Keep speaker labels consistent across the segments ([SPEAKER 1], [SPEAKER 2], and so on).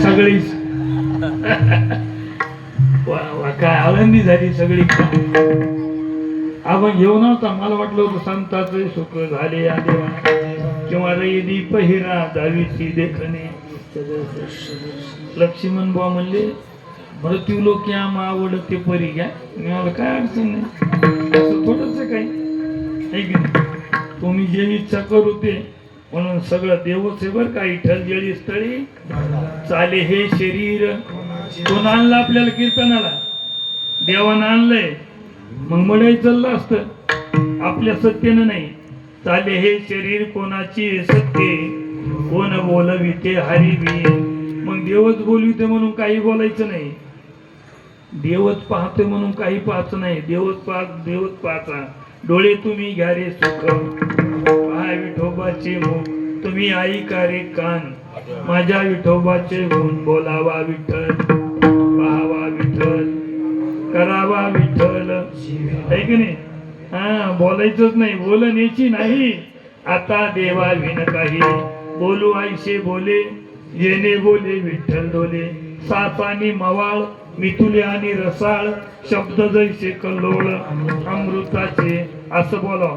[SPEAKER 1] सगळीच काय आनंदी झाली सगळी. आपण घेऊन होता, मला वाटलं होतं संताचे सुख झाले या देवा किंवा रई पहिरा दावीची देखणे. लक्ष्मण बुवा म्हणले मृत्यू लोक या आवडते परी घ्या. मी मला काय अडचण नाही, असं थोडंच काही आहे की नाही. तुम्ही जे इच्छा करू ते, म्हणून सगळं देवच आहे बरं. काही ठरजळी स्थळी चाले हे शरीर. कोण आणलं आपल्याला कीर्तनाला? देवानं आणलंय. मग मडई चाललं असतं आपल्या सत्तेनं नाही. चाले हे शरीर कोणाची सत्य, कोण बोलविते हरिवी. मग देवच बोलविते म्हणून काही बोलायचं नाही. देवच पाहते म्हणून काही पाहायचं नाही. देवच पाहता. डोळे तुम्ही घ्या रे सुख, पहा विठोबाचे मुख. तुम्ही ऐका रे कान, माझ्या विठोबाचे गुण. बोलावा विठ्ठल, पाहावा विठ्ठल, करावा विठ्ठल. आहे की नाही? हा, बोलायचंच नाही, बोलण्याची नाही. आता देवा विन काही बोलू ऐसे बोले, येणे बोले विठ्ठल डोले. सापानी मवाळ, मिथुले आणि रसाळ, शब्द जैसे कल्लोळ अमृताचे. असं बोलाव.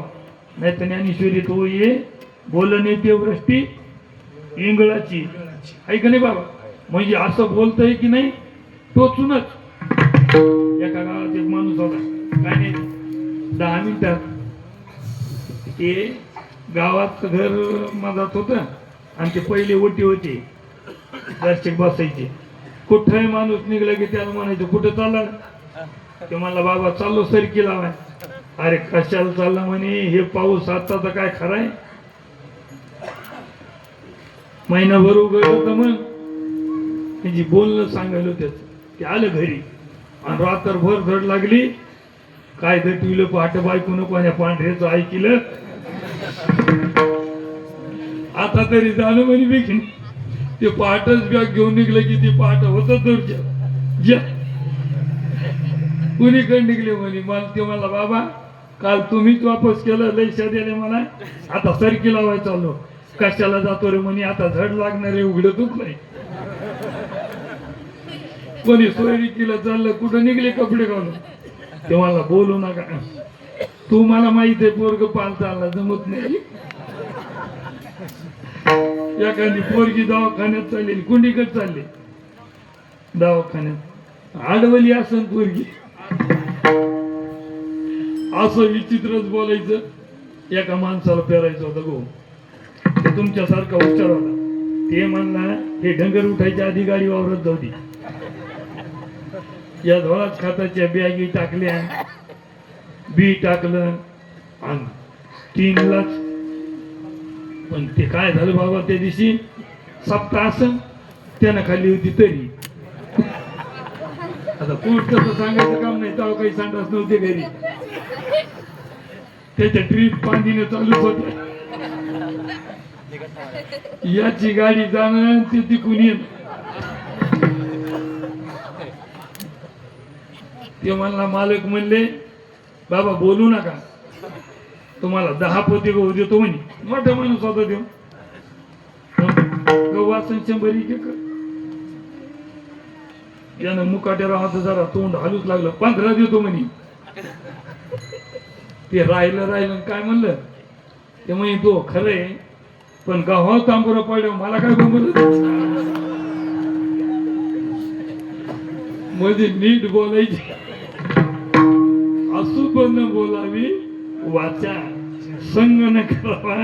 [SPEAKER 1] नाही तर ज्ञानेश्वरी तो ये बोलणे ते वृष्टी इंगळाची. ऐक नाही बाबा, म्हणजे असं बोलतय की नाही टोचूनच. एका गावात एक माणूस होता, काय नाही 10 मिनिटात ते गावात घर मधात होत आणि ते पहिले ओटी होते दर्शक बसायचे. कुठंही माणूस निघला की त्याला म्हणायचं कुठं चालला? ते म्हणला बाबा चाललो सरकी लावाय. अरे कशाला चालला म्हणे, हे पाऊस आताचा काय खराय, महिनाभर उघड होतं. मग त्याची बोलणं सांगायला त्याच. ते आलं घरी आणि रात्रभर धड लागली. काय दटविलं पहाट बायकून कोण्या पांढऱ्याचं ऐकलं. आता तरी झालं म्हणे बेखीन. ते पहाटच बॅग घेऊन निघलं की ते पहाट होत दूरच्या कुणीकडे निघले म्हणे. मला ते मला बाबा काल तुम्हीच वापस केलं, लैशा दिले मला, आता सरकी लावाय चाललो. कशाला जातो रे म्हणे, आता झड लागणार आहे, उघडतच नाही. कोणी सोयरी केलं चाललं, कुठं निघले कपडे घालून. ते मला बोलू नका, तू मला माहित आहे पोरग पाल चालला जमत नाही. एखादी पोरगी दवाखान्यात चाललेली, कुणीकडे चालली दवाखान्यात, आडवली असं पोरगी. असं विचित्रच बोलायचं. एका माणसाला पेरायचं होतं गो, ते तुमच्यासारखा उच्चार होता. ते म्हणला हे डंगर उठायच्या आधी गाडी वावरत जाऊ दे. या धोळाच खाताच्या बॅगी टाकल्या, बी टाकलं आणि 3लाच. पण ते काय झालं बाबा, त्या दिवशी सप्ताह असं त्यानं खाल्ली होती तरी. आता पोट तसं सांगायचं काम नाही, तेव्हा काही संडास नव्हते घरी. त्याच्या ट्रीप पांदीने चालूच होते. याची गाडी जाणं ते तिकून येणं. ते म्हणला मालक म्हणले बाबा बोलू नका, तुम्हाला 10 पोते गहू देतो म्हणे. मोठा माणूस होता देव. गहू असं 100 कर. यानं मुकाट्या राहत जरा तोंड हालूच लागलं. 15 देतो म्हणे. ते राहिलं काय म्हणलं ते म्हणे तो खरंय, पण गव्हा तांबुरा पडल्या मला काय बोलत. म्हणजे नीट बोलायची, असू पण बोलावी वाचा. संग न करावा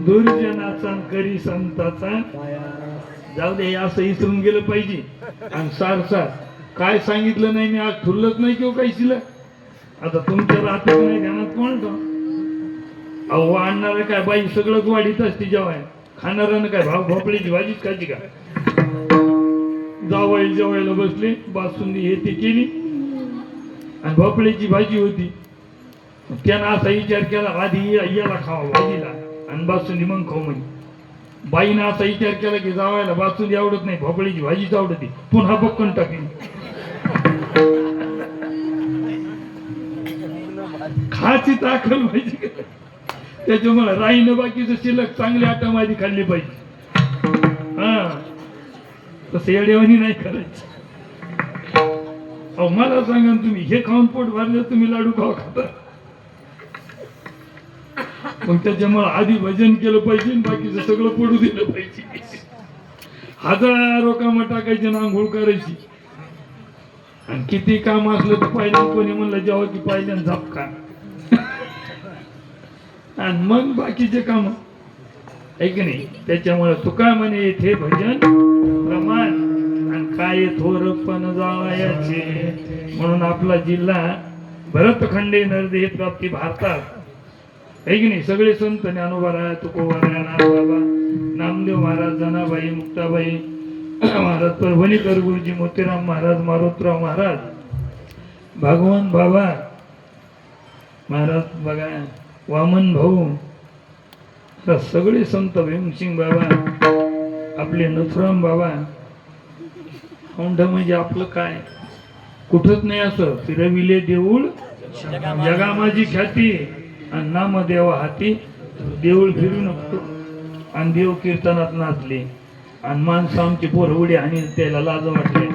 [SPEAKER 1] दुर्जनाचा, करी संताचा. जाऊ दे, असं इसरून गेलं पाहिजे. आणि सार काय सांगितलं नाही मी आज ठुरलंच नाही किंवा काही शिलं. आता तुमच्या राहत नाही ध्यानात कोण तो अहो आणणार काय बाई सगळंच वाढीत असते. जेवाय खाणाऱ्यानं काय भोपळीची भाजीच खायची का? जावाई जेवायला बसले, बासुंदी हे ते केली आणि भोपळीची भाजी होती. त्यानं असा विचार केला आधी याला खावा भाजीला आणि बासुंदी मग खाऊ म्हणे. बाईनं असा विचार केला की जावायला बासुंदी आवडत नाही, भोपळीची भाजीच आवडते, पुन्हा बक्कन टाकली. खाची ताकद पाहिजे, त्याच्यामुळे राईनं बाकीचं शिल्लक चांगली आटा माझी खाल्ली पाहिजे. हा तसं येडेवानी नाही करायचं. अहो मला सांगा ना तुम्ही, हे खाऊन पोट भरलं तुम्ही लाडू खावा खाता. मग त्याच्यामुळे आधी भजन केलं पाहिजे, बाकीचं सगळं पडू दिलं पाहिजे. हजारो कामं टाकायची ना आंघोळ करायची, आणि किती काम असलं तर पहिल्यांदा कोणी म्हणलं जेव्हा की पहिल्यांदा झपका, आणि मग बाकीचे काम आहे की नाही. त्याच्यामुळे तुका म्हणे येथे भजन प्रमाण, आणि काय थोरपण जावयाचे. म्हणून आपला जिल्हा भरतखंडे नरदेह प्राप्ती भारतात आहे की नाही. सगळे संत ज्ञानोबा, तुकोबा, नाथबाबा, नामदेव महाराज, जनाबाई, मुक्ताबाई महाराज, परभणीकर गुरुजी, मोतीराम महाराज, मारुतराव महाराज, भगवान बाबा महाराज बघा, वामन भाऊ, सगळे संत, भीमसिंग बाबा, आपले नथुराम बाबा. औंढ म्हणजे आपलं काय कुठंच नाही असं. फिरविले देऊळ जगा माझी ख्याती, आणि नामदेव हाती. देऊळ फिरू नको, आणि देव कीर्तनात नाचले, आणि माणसं आमची पोरवडी आणि त्याला लाज वाटले.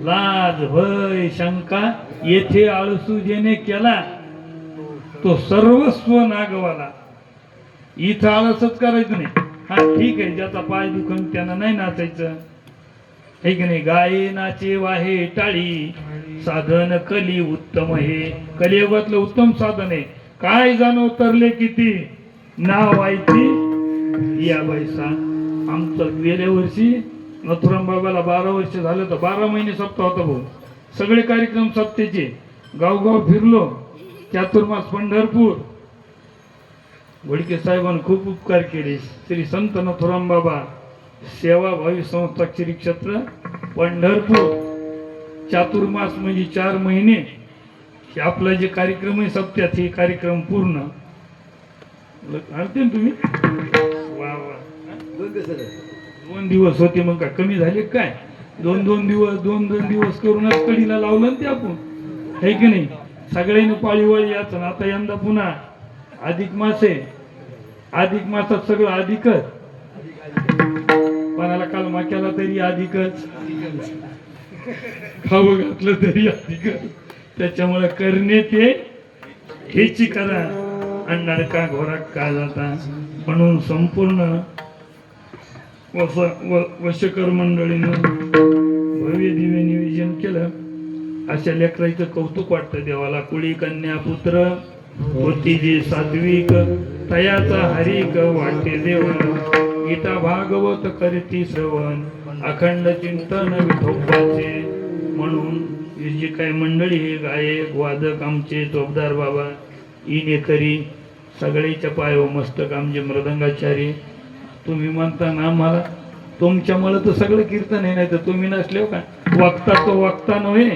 [SPEAKER 1] लाज भय शंका येथे आळसू जेने केला, तो सर्वस्व नागवाला. इथं आळसच करायचं नाही. हा ठीक आहे, ज्याचा पाय दुखन त्यानं नाही नाचायचं हे की नाही. गाये नाचे वाहे टाळी, साधन कली उत्तम हे. कलियुगातलं उत्तम साधन आहे. काय जाणव तरले किती, नाव ऐकली या बैसा. आमचं गेल्या वर्षी नथुराम बाबाला 12 वर्ष झालं, तर 12 महिने सप्ताह होता भाऊ. सगळे कार्यक्रम सप्तेचे, गावगाव फिरलो. चातुर्मास पंढरपूर. घोडके साहेबांनी खूप उपकार केले. श्री संत नथुराम बाबा सेवाभावी संस्था श्री क्षेत्र पंढरपूर. चातुर्मास म्हणजे 4 महिने. हे आपला जे कार्यक्रम आहे सप्त्यात, हे कार्यक्रम पूर्ण आणते तुम्ही. वा वा, 2 दिवस होते, मग का कमी झाले काय? 2 दिवस करूनच कडीला लावलं ना ते आपण, है की नाही. सगळ्यांनी पाळीवाळी याचं. आता यंदा पुन्हा अधिक मास आहे. अधिक मासात सगळं अधिकच. कोणाला कालमा केला तरी अधिकच, खावं घातलं तरी अधिकच. त्याच्यामुळे करणे ते हेची करा, आणणार का घोरात का जाता. म्हणून संपूर्ण वशकर मंडळीनं भव्य दिव्य नियोजन केलं. अशा लेकराचं कौतुक वाटतं देवाला. कुळी कन्या पुत्र होती जे सात्विक, तयाचा हरिक वाटे देव. गीता भागवत करती श्रवण, अखंड चिंतन विठोबाचे. म्हणून ही जी काही मंडळी हे गायक वादक आमचे चोपदार बाबा, इनेकरी, सगळीच्या पाय मस्तक आमचे मृदंगाचारी. तुम्ही म्हणता ना आम्हाला, तुमच्यामुळे तर सगळं कीर्तन आहे. नाही तर तुम्ही नसले का वक्ता, तो वक्ता नव्हे.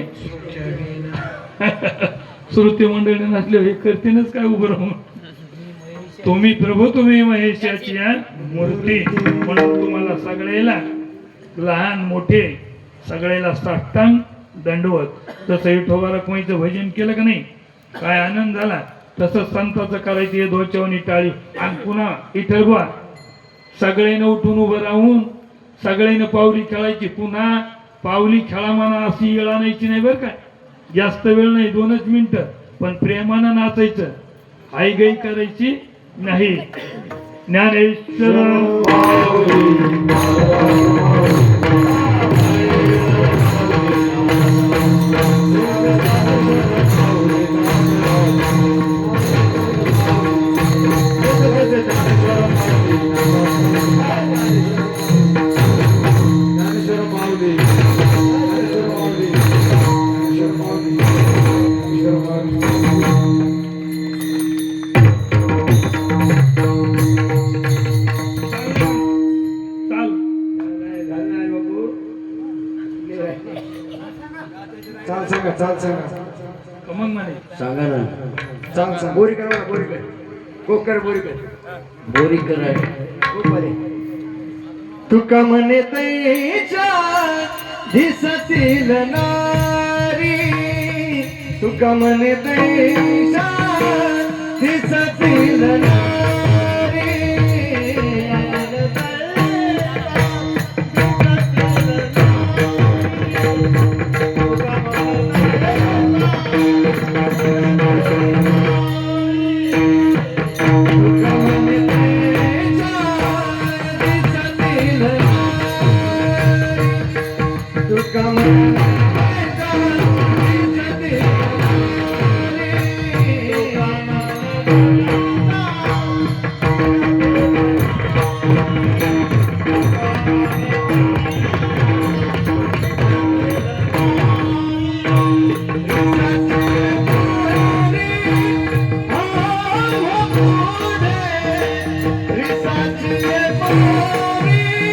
[SPEAKER 1] श्रुती मंडळी नसले हे करतीनच काय उभं राहून. तुम्ही प्रभू, तुम्ही महेशाची मूर्ती. म्हणून तुम्हाला सगळ्याला, लहान मोठे सगळ्याला साष्टांग दंडवत. तसं विठोबा रखुमाईचं भजन केलं का नाही, काय आनंद झाला. तसं संताचं करायचं, हे धोच्यावनी टाळी. आणि पुन्हा विठोबा सगळ्यांना उठून उभं राहून सगळ्यांना पावली खेळायची. पुन्हा पावली खेळा म्हणा अशी वेळ आणायची नाही बरं का. जास्त वेळ नाही, 2च मिनिटं. पण प्रेमानं नाचायचं, आईगाई करायची नाही. ज्ञानेश्वर
[SPEAKER 2] चाल सांगा
[SPEAKER 1] कमंग म्हणे
[SPEAKER 3] सांगा ना.
[SPEAKER 2] चाल सांग. बोरी कर, बोरी कर, कोकर बोरी कर,
[SPEAKER 3] बोरी कराय.
[SPEAKER 2] तुका म्हणे तैच्या दिसतील नारी, तुका म्हणे तैच्या दिसतील नारी. रिसाची पोरी,